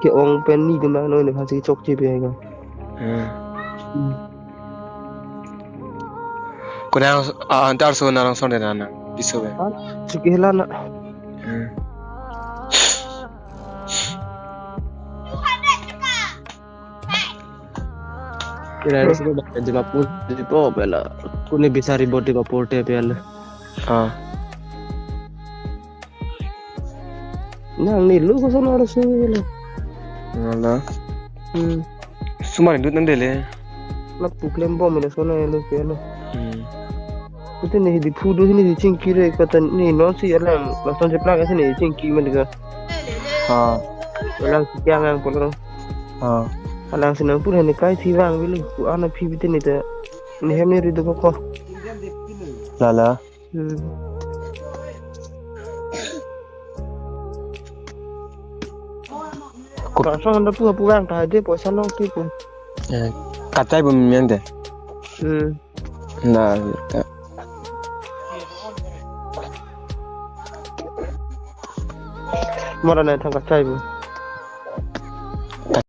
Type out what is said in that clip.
ke ong pen ni de ma no ne pha si chok che pe ga kuna antar so narang sonde nana bisobe Suki hela na kira sih di Mapur di po bela kune bisa ribut di Mapur te bela nang ni lu ko sono harus bela ngala sumari dut nandele na puklem bom ne sono lu bela itu nih di fudu sini di cingkire kata ni non si alam langsung jeplak sini cingki mereka orang siang yang pulang alang senang pun hendak kai siang bilu ku anak pi bitin itu ni hem ni ridu kok lala langsung anda pulang dah aja puasa nong tu pun katai bum miende nah mana nak tangkap cai bu